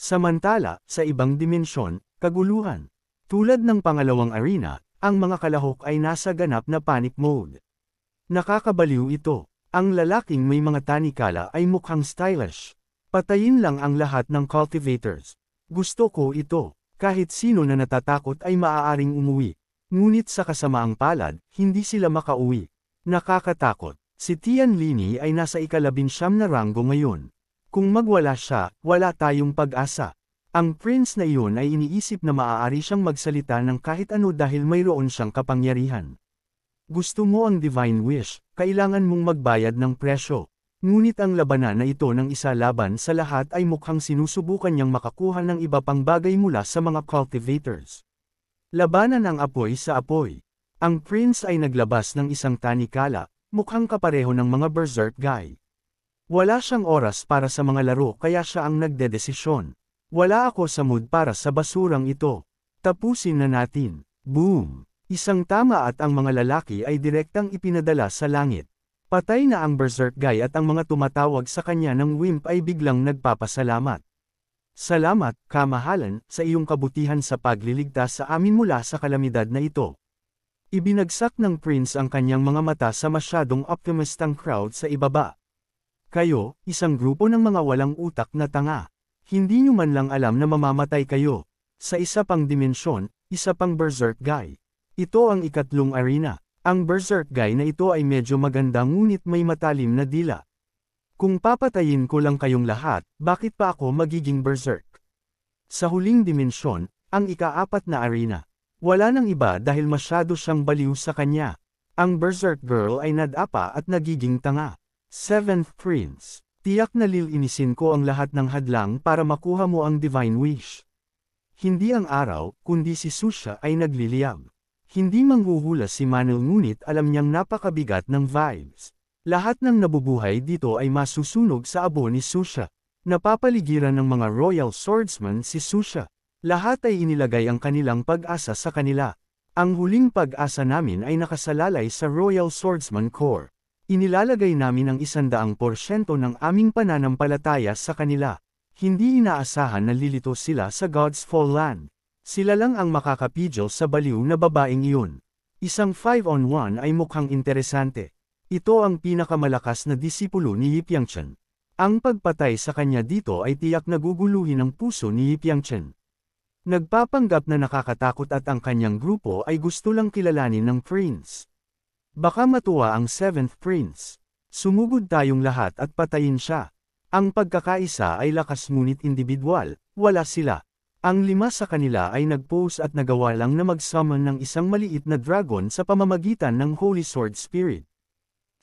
Samantala, sa ibang dimensyon, kaguluhan. Tulad ng pangalawang arena, ang mga kalahok ay nasa ganap na panic mode. Nakakabaliw ito. Ang lalaking may mga tanikala ay mukhang stylish. Patayin lang ang lahat ng cultivators. Gusto ko ito. Kahit sino na natatakot ay maaaring umuwi. Ngunit sa kasamaang palad, hindi sila makauwi. Nakakatakot. Si Tian Lini ay nasa ika-19 na ranggo ngayon. Kung magwala siya, wala tayong pag-asa. Ang prince na iyon ay iniisip na maaari siyang magsalita ng kahit ano dahil mayroon siyang kapangyarihan. Gusto mo ang divine wish, kailangan mong magbayad ng presyo. Ngunit ang labanan na ito ng isa laban sa lahat ay mukhang sinusubukan niyang makakuha ng iba pang bagay mula sa mga cultivators. Labanan ang apoy sa apoy. Ang prince ay naglabas ng isang tanikala, mukhang kapareho ng mga berserk guy. Wala siyang oras para sa mga laro kaya siya ang nagdedesisyon. Wala ako sa mood para sa basurang ito. Tapusin na natin. Boom! Isang tama at ang mga lalaki ay direktang ipinadala sa langit. Patay na ang berserk guy at ang mga tumatawag sa kanya ng wimp ay biglang nagpapasalamat. Salamat, kamahalan, sa iyong kabutihan sa pagliligtas sa amin mula sa kalamidad na ito. Ibinagsak ng prince ang kanyang mga mata sa masyadong optimistang crowd sa ibaba. Kayo, isang grupo ng mga walang utak na tanga. Hindi nyo man lang alam na mamamatay kayo. Sa isa pang dimensyon, isa pang berserk guy. Ito ang ikatlong arena. Ang berserk guy na ito ay medyo maganda ngunit may matalim na dila. Kung papatayin ko lang kayong lahat, bakit pa ako magiging berserk? Sa huling dimensyon, ang ika-4 na arena. Wala nang iba dahil masyado siyang baliw sa kanya. Ang berserk girl ay nadapa at nagiging tanga. 7th Prince. Tiyak na lilinisin ko ang lahat ng hadlang para makuha mo ang divine wish. Hindi ang araw, kundi si Susha ay nagliliyab. Hindi manghuhula si Manil ngunit alam niyang napakabigat ng vibes. Lahat ng nabubuhay dito ay masusunog sa abo ni Susha. Napapaligiran ng mga royal swordsman si Susha. Lahat ay inilagay ang kanilang pag-asa sa kanila. Ang huling pag-asa namin ay nakasalalay sa Royal Swordsman Corps. Inilalagay namin ang 100% ng aming pananampalataya sa kanila. Hindi inaasahan na lilito sila sa God's Fall Land. Sila lang ang makakapidyo sa baliw na babaeng iyon. Isang 5-on-1 ay mukhang interesante. Ito ang pinakamalakas na disipulo ni Yipyangchen. Ang pagpatay sa kanya dito ay tiyak naguguluhin ang puso ni Yipyangchen. Nagpapanggap na nakakatakot at ang kanyang grupo ay gusto lang kilalanin ng prince. Baka matuwa ang 7th Prince. Sumugod tayong lahat at patayin siya. Ang pagkakaisa ay lakas ngunit individual, wala sila. Ang 5 sa kanila ay nag-pose at nagawa lang na mag-summon ng isang maliit na dragon sa pamamagitan ng Holy Sword Spirit.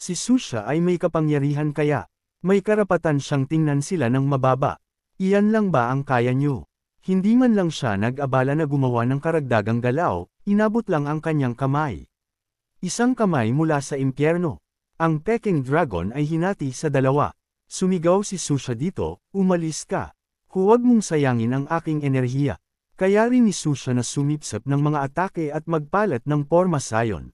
Si Susha ay may kapangyarihan kaya, may karapatan siyang tingnan sila ng mababa. Iyan lang ba ang kaya nyo? Hindi man lang siya nag-abala na gumawa ng karagdagang galaw, inabot lang ang kanyang kamay. Isang kamay mula sa impyerno. Ang Peking Dragon ay hinati sa 2. Sumigaw si Susha dito, umalis ka. Huwag mong sayangin ang aking enerhiya. Kaya rin ni Susha na sumipsap ng mga atake at magpalat ng porma sayon.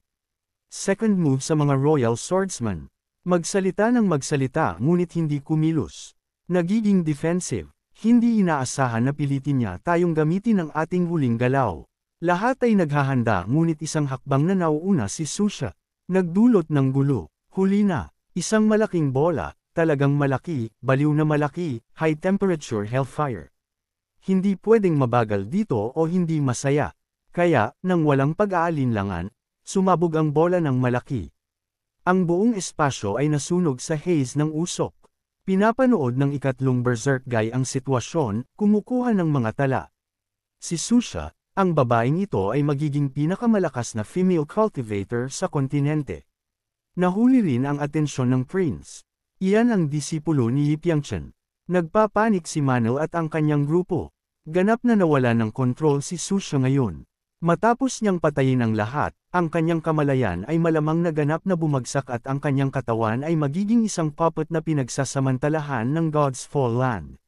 Second move sa mga Royal Swordsman. Magsalita ng magsalita ngunit hindi kumilos. Nagiging defensive. Hindi inaasahan na pilitin niya tayong gamitin ang ating huling galaw. Lahat ay naghahanda ngunit isang hakbang na nauuna si Susha. Nagdulot ng gulo. Huli na. Isang malaking bola. Talagang malaki, baliw na malaki, high-temperature hellfire. Hindi pwedeng mabagal dito o hindi masaya. Kaya, nang walang pag-aalinlangan, sumabog ang bola ng malaki. Ang buong espasyo ay nasunog sa haze ng usok. Pinapanood ng ikatlong berserk guy ang sitwasyon, kumukuha ng mga tala. Si Susha, ang babaeng ito ay magiging pinakamalakas na female cultivator sa kontinente. Nahuli rin ang atensyon ng prince. Iyan ang disipulo ni Yipyangchen. Nagpapanik si Manil at ang kanyang grupo. Ganap na nawala ng kontrol si Susha ngayon. Matapos niyang patayin ang lahat, ang kanyang kamalayan ay malamang naganap na bumagsak at ang kanyang katawan ay magiging isang puppet na pinagsasamantalahan ng God's Fall Land.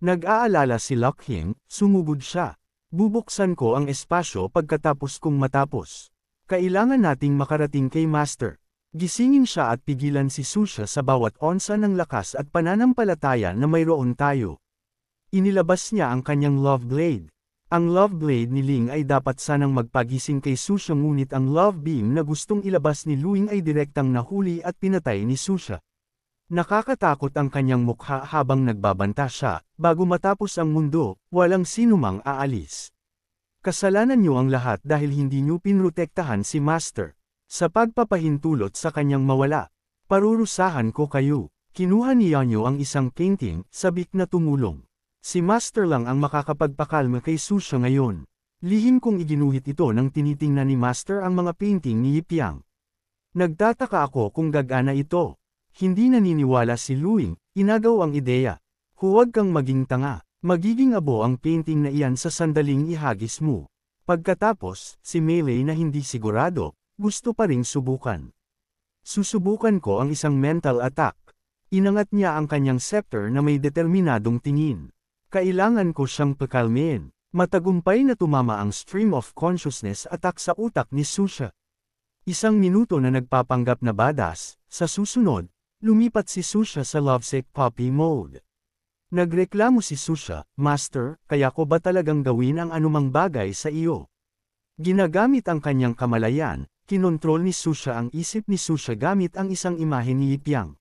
Nag-aalala si Lockheim, sumugod siya. Bubuksan ko ang espasyo pagkatapos kong matapos. Kailangan nating makarating kay Master. Gisingin siya at pigilan si Susha sa bawat onsa ng lakas at pananampalataya na mayroon tayo. Inilabas niya ang kanyang love blade. Ang love blade ni Ling ay dapat sanang magpagising kay Susha ngunit ang love beam na gustong ilabas ni Luing ay direktang nahuli at pinatay ni Susha. Nakakatakot ang kanyang mukha habang nagbabanta siya, bago matapos ang mundo, walang sinumang aalis. Kasalanan niyo ang lahat dahil hindi niyo pinrotektahan si Master. Sa pagpapahintulot sa kanyang mawala, parurusahan ko kayo. Kinuha ni Yanyo ang isang painting, sabik na tumulong. Si Master lang ang makakapagpakalma kay Susha ngayon. Lihim kong iginuhit ito nang tinitingnan ni Master ang mga painting ni Yipiang. Nagtataka ako kung gagana ito. Hindi naniniwala si Luing, inagaw ang ideya. Huwag kang maging tanga, magiging abo ang painting na iyan sa sandaling ihagis mo. Pagkatapos, si Melee na hindi sigurado, gusto pa ring subukan. Susubukan ko ang isang mental attack. Inangat niya ang kanyang scepter na may determinadong tingin. Kailangan ko siyang pakalmain. Matagumpay na tumama ang stream of consciousness attack sa utak ni Susha. Isang minuto na nagpapanggap na badass, sa susunod, lumipat si Susha sa lovesick puppy mode. Nagreklamo si Susha, Master, kaya ko ba talagang gawin ang anumang bagay sa iyo? Ginagamit ang kanyang kamalayan, kinontrol ni Susha ang isip ni Susha gamit ang isang imahe ni Yipiang.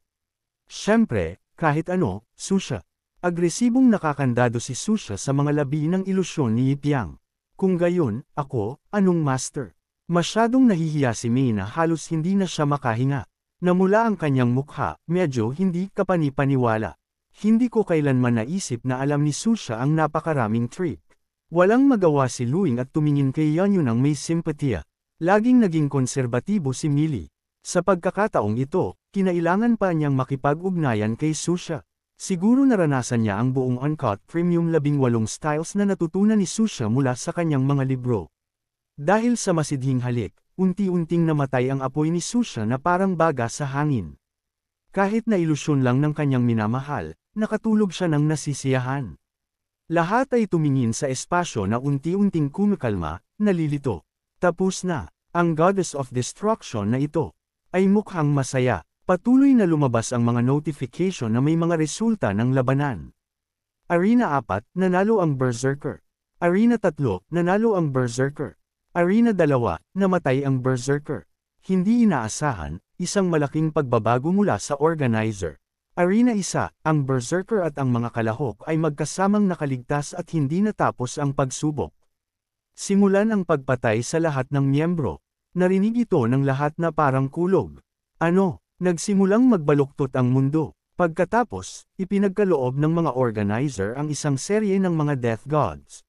Siyempre, kahit ano, Susha. Agresibong nakakandado si Susha sa mga labi ng ilusyon ni Yipiang. Kung gayon, ako, anong Master? Masyadong nahihiya si Mei na halos hindi na siya makahinga. Namula ang kanyang mukha, medyo hindi kapanipaniwala. Hindi ko kailanman naisip na alam ni Susha ang napakaraming trick. Walang magawa si Luing at tumingin kay Yanyo ng may simpatiya. Laging naging konserbatibo si Millie. Sa pagkakataong ito, kinailangan pa niyang makipag-ugnayan kay Susha. Siguro naranasan niya ang buong uncut premium 18 styles na natutunan ni Susha mula sa kanyang mga libro. Dahil sa masidhing halik, unti-unting namatay ang apoy ni Susha na parang baga sa hangin. Kahit na ilusyon lang ng kanyang minamahal, nakatulog siya ng nasisiyahan. Lahat ay tumingin sa espasyo na unti-unting kumikalma, nalilito. Tapos na, ang Goddess of Destruction na ito ay mukhang masaya. Patuloy na lumabas ang mga notification na may mga resulta ng labanan. Arena 4, nanalo ang Berserker. Arena 3, nanalo ang Berserker. Arena 2, namatay ang Berserker. Hindi inaasahan, isang malaking pagbabago mula sa organizer. Arena 1, ang Berserker at ang mga kalahok ay magkasamang nakaligtas at hindi natapos ang pagsubok. Simulan ang pagpatay sa lahat ng miyembro. Narinig ito ng lahat na parang kulog. Ano? Nagsimulang magbaluktot ang mundo. Pagkatapos, ipinagkaloob ng mga organizer ang isang serye ng mga Death Gods.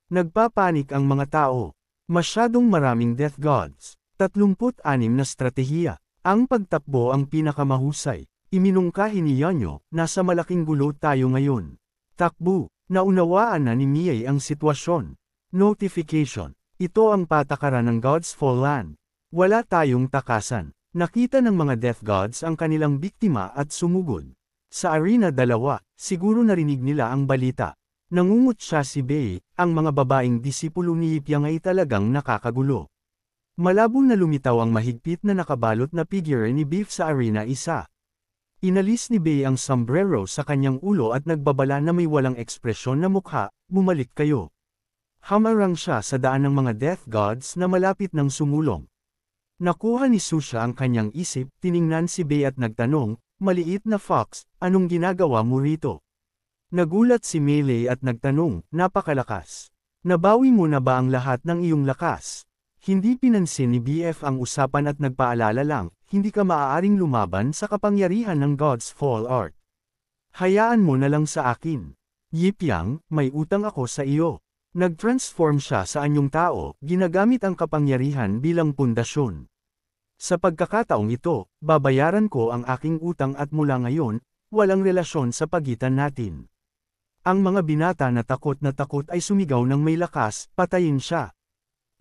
Nagpapanik ang mga tao. Masyadong maraming Death Gods. 36 na stratehiya. Ang pagtakbo ang pinakamahusay. Iminungkahi ni Yanyo, nasa malaking gulo tayo ngayon. Takbo. Naunawaan na ni Mie ang sitwasyon. Notification. Ito ang patakaran ng God's Fall Land. Wala tayong takasan. Nakita ng mga Death Gods ang kanilang biktima at sumugod. Sa Arena 2, siguro narinig nila ang balita. Nangungutya si Bei, ang mga babaeng disipulo ni Yipiang ay talagang nakakagulo. Malabo na lumitaw ang mahigpit na nakabalot na figure ni Beef sa Arena 1. Inalis ni Bei ang sombrero sa kanyang ulo at nagbabala na may walang ekspresyon na mukha, bumalik kayo. Hamarang siya sa daan ng mga Death Gods na malapit ng sumulong. Nakuha ni Susha ang kanyang isip, tiningnan si Bei at nagtanong, maliit na fox, anong ginagawa mo rito? Nagulat si Melee at nagtanong, napakalakas. Nabawi mo na ba ang lahat ng iyong lakas? Hindi pinansin ni BF ang usapan at nagpaalala lang, hindi ka maaaring lumaban sa kapangyarihan ng God's Fall Art. Hayaan mo na lang sa akin. Yipiang, may utang ako sa iyo. Nag-transform siya sa anyong tao, ginagamit ang kapangyarihan bilang pundasyon. Sa pagkakataong ito, babayaran ko ang aking utang at mula ngayon, walang relasyon sa pagitan natin. Ang mga binata na takot ay sumigaw ng may lakas, patayin siya.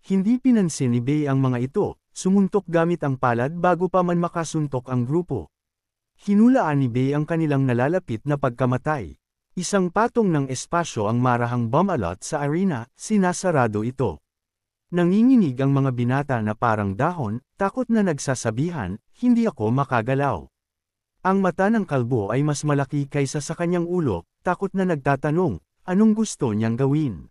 Hindi pinansin ni Bei ang mga ito, sumuntok gamit ang palad bago pa man makasuntok ang grupo. Hinulaan ni Bei ang kanilang nalalapit na pagkamatay. Isang patong ng espasyo ang marahang bomb-alot sa arena, sinasarado ito. Nanginginig ang mga binata na parang dahon, takot na nagsasabihan, hindi ako makagalaw. Ang mata ng kalbo ay mas malaki kaysa sa kanyang ulo, takot na nagtatanong, anong gusto niyang gawin.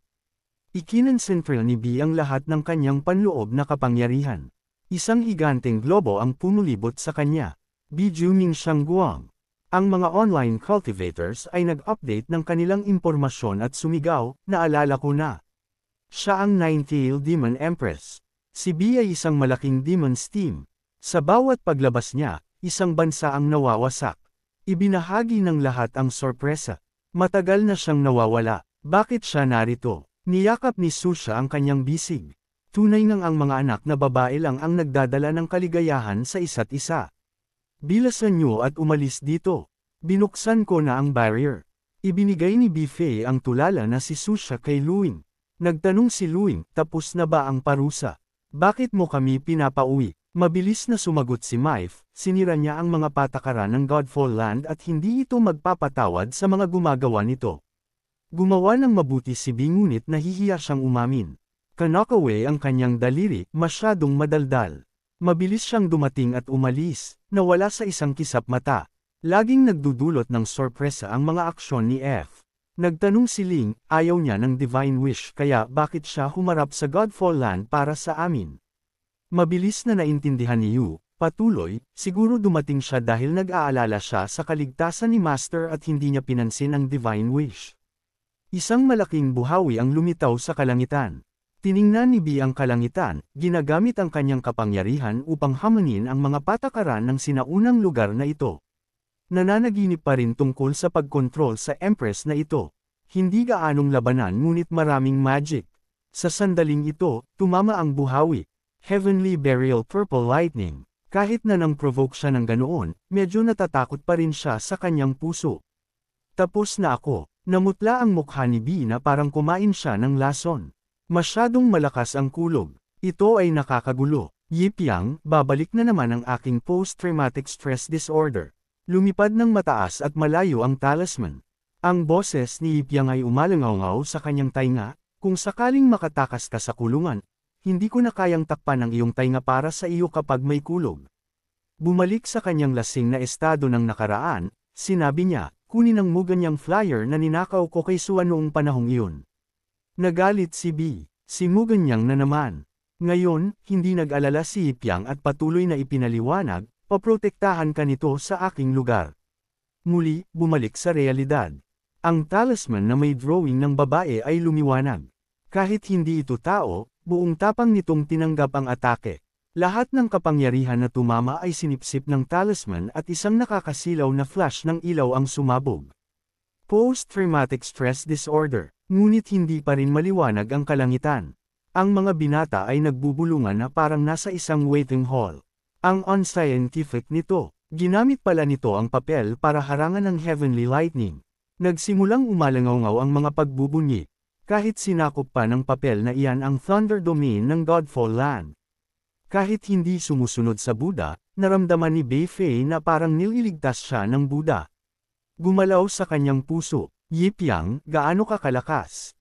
Ikinonsentril ni B ang lahat ng kanyang panloob na kapangyarihan. Isang higanteng globo ang pumulibot sa kanya. Bijuming siyang guwang. Ang mga online cultivators ay nag-update ng kanilang impormasyon at sumigaw, naalala ko na. Siya ang Nine-Tailed Demon Empress. Si B ay isang malaking demon's team. Sa bawat paglabas niya, isang bansa ang nawawasak. Ibinahagi ng lahat ang sorpresa. Matagal na siyang nawawala. Bakit siya narito? Niyakap ni Susha ang kanyang bisig. Tunay ngang ang mga anak na babae lang ang nagdadala ng kaligayahan sa isa't isa. Bilasan niyo at umalis dito. Binuksan ko na ang barrier. Ibinigay ni Bifei ang tulala na si Susha kay Luing. Nagtanong si Luing, tapos na ba ang parusa? Bakit mo kami pinapauwi? Mabilis na sumagot si Maif, sinira niya ang mga patakaran ng Godfall Land at hindi ito magpapatawad sa mga gumagawa nito. Gumawa ng mabuti si B ngunit nahihiya siyang umamin. Kanakawe ang kanyang daliri, masyadong madaldal. Mabilis siyang dumating at umalis, nawala sa isang kisap mata. Laging nagdudulot ng sorpresa ang mga aksyon ni F. Nagtanong si Ling, ayaw niya ng Divine Wish kaya bakit siya humarap sa Godfall Land para sa amin. Mabilis na naintindihan ni Yu, patuloy, siguro dumating siya dahil nag-aalala siya sa kaligtasan ni Master at hindi niya pinansin ang Divine Wish. Isang malaking buhawi ang lumitaw sa kalangitan. Tiningnan ni B ang kalangitan, ginagamit ang kanyang kapangyarihan upang hamanin ang mga patakaran ng sinaunang lugar na ito. Nananaginip pa rin tungkol sa pagkontrol sa Empress na ito. Hindi gaanong labanan ngunit maraming magic. Sa sandaling ito, tumama ang buhawi. Heavenly Burial Purple Lightning. Kahit na nang-provoke siya ng ganoon, medyo natatakot pa rin siya sa kanyang puso. Tapos na ako. Namutla ang mukha ni B na parang kumain siya ng lason. Masyadong malakas ang kulog. Ito ay nakakagulo. Yipyang, babalik na naman ang aking post-traumatic stress disorder. Lumipad ng mataas at malayo ang talisman. Ang boses ni Yipyang ay umalangaw sa kanyang tainga, kung sakaling makatakas ka sa kulungan, hindi ko na kayang takpan ang iyong tainga para sa iyo kapag may kulog. Bumalik sa kanyang lasing na estado ng nakaraan, sinabi niya, kunin ang muganyang flyer na ninakaw ko kay Suan noong panahong iyon. Nagalit si B. Si Muganyang na naman. Ngayon, hindi nag-alala si Yipyang at patuloy na ipinaliwanag, paprotektahan ka nito sa aking lugar. Muli, bumalik sa realidad. Ang talisman na may drawing ng babae ay lumiwanag. Kahit hindi ito tao, buong tapang nitong tinanggap ang atake. Lahat ng kapangyarihan na tumama ay sinipsip ng talisman at isang nakakasilaw na flash ng ilaw ang sumabog. Post-traumatic stress disorder. Ngunit hindi pa rin maliwanag ang kalangitan. Ang mga binata ay nagbubulungan na parang nasa isang waiting hall. Ang unscientific nito. Ginamit pala nito ang papel para harangan ng heavenly lightning. Nagsimulang umalangaw ang mga pagbubunyi. Kahit sinakop pa ng papel na iyan ang thunder domain ng Godfall Land. Kahit hindi sumusunod sa Buddha, naramdaman ni Beifei na parang nililigtas siya ng Buddha. Gumalaw sa kanyang puso, Yipyang, gaano ka kalakas?